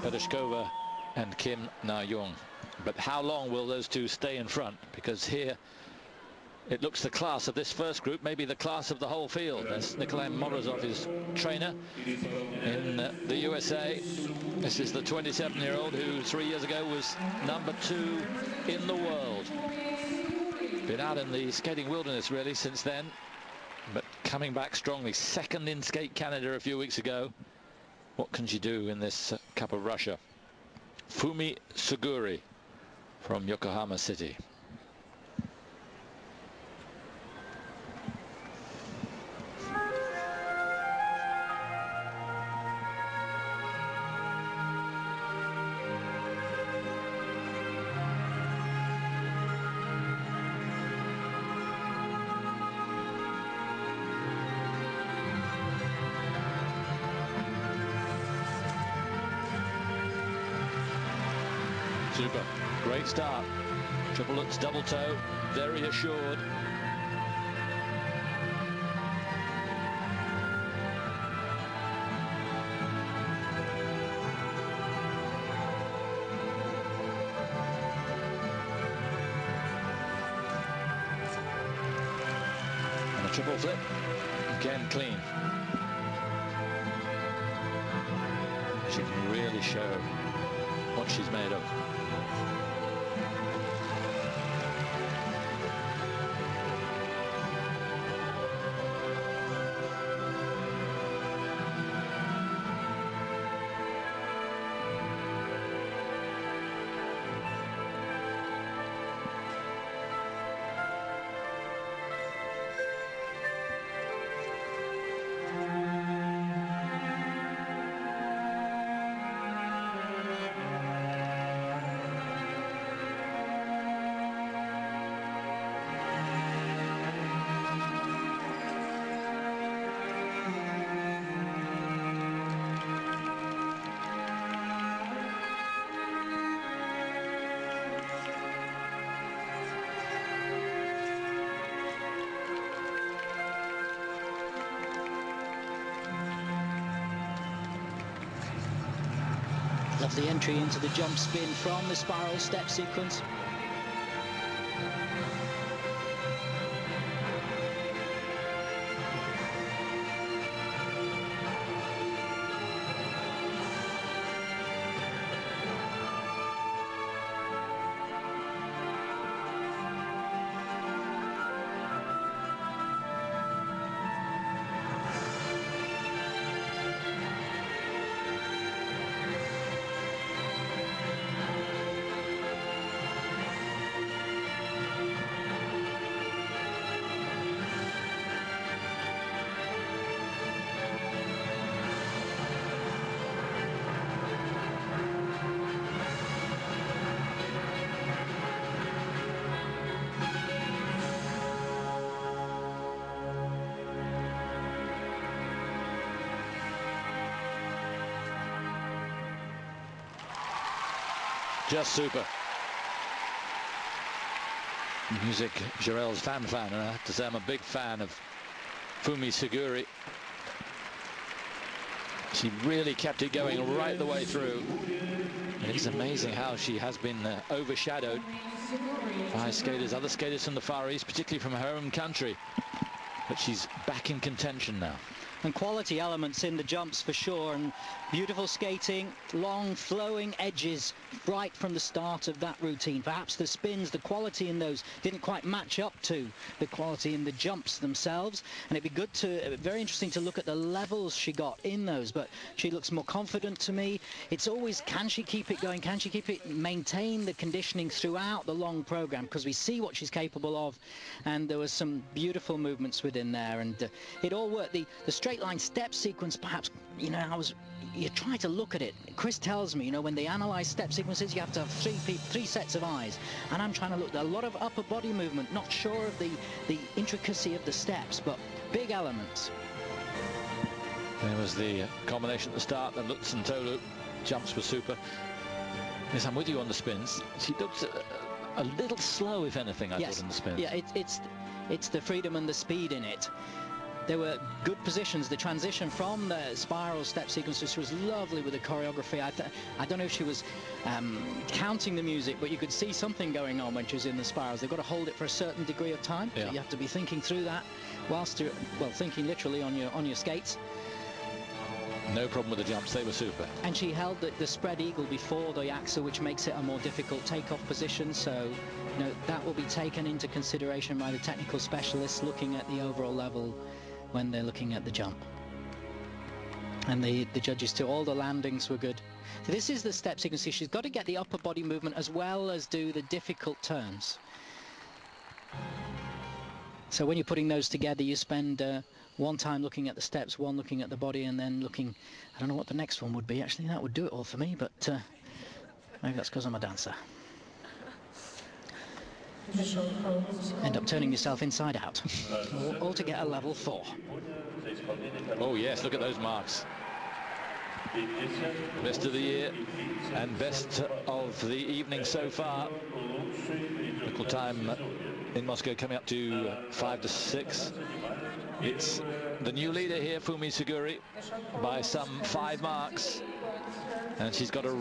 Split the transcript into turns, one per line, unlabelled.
Pedeshkova and Kim Na-young. But how long will those two stay in front? Because here it looks the class of this first group, maybe the class of the whole field. That's Nikolai Morozov, his trainer in the USA. This is the 27-year-old who 3 years ago was #2 in the world. Been out in the skating wilderness really since then, but coming back strongly. Second in Skate Canada a few weeks ago. What can she do in this Cup of Russia? Fumie Suguri from Yokohama City. Super. Great start. Triple lutz, double toe. Very assured. And a triple flip. Again clean. She can really show what she's made of.
Lovely entry into the jump spin from the spiral step sequence.
Just super. Music, Jarell's FanFan, and I have to say I'm a big fan of Fumie Suguri. She really kept it going right the way through. And it's amazing how she has been overshadowed by skaters, other skaters from the Far East, particularly from her own country. But she's back in contention now.
And quality elements in the jumps for sure, and beautiful skating, long flowing edges right from the start of that routine. Perhaps the spins, the quality in those didn't quite match up to the quality in the jumps themselves, and it'd be good to, very interesting to look at the levels she got in those, but she looks more confident to me. It's always, can she keep it going, can she keep it, maintain the conditioning throughout the long program, because we see what she's capable of, and there was some beautiful movements within there, and it all worked. The straight line step sequence, perhaps, you know, you try to look at it. Chris tells me, you know, when they analyze step sequences, you have to have three sets of eyes, and I'm trying to look at a lot of upper body movement, not sure of the intricacy of the steps, but big elements.
There was the combination at the start, the lutz and toe loop jumps were super. Yes, I'm with you on the spins. She looked a little slow, if anything, I thought, in the spins.
Yeah, it's the freedom and the speed in it. there were good positions. The transition from the spiral step sequences was lovely with the choreography. I don't know if she was counting the music, but you could see something going on when she was in the spirals. They've got to hold it for a certain degree of time.
Yeah.
So you have to be thinking through that whilst you're, well, thinking literally on your skates.
No problem with the jumps, they were super.
And she held the spread eagle before the axel, which makes it a more difficult takeoff position. So, you know, that will be taken into consideration by the technical specialists looking at the overall level when they're looking at the jump. And the judges too, all the landings were good. So this is the step sequence. She's got to get the upper body movement as well as do the difficult turns. So when you're putting those together, you spend one time looking at the steps, one looking at the body, and then looking, I don't know what the next one would be. Actually, that would do it all for me, but maybe that's because I'm a dancer. End up turning yourself inside out. All to get a level 4.
Oh yes, look at those marks. Best of the year and best of the evening so far. Local time in Moscow coming up to 5 to 6. It's the new leader here, Fumie Suguri, by some 5 marks, and she's got a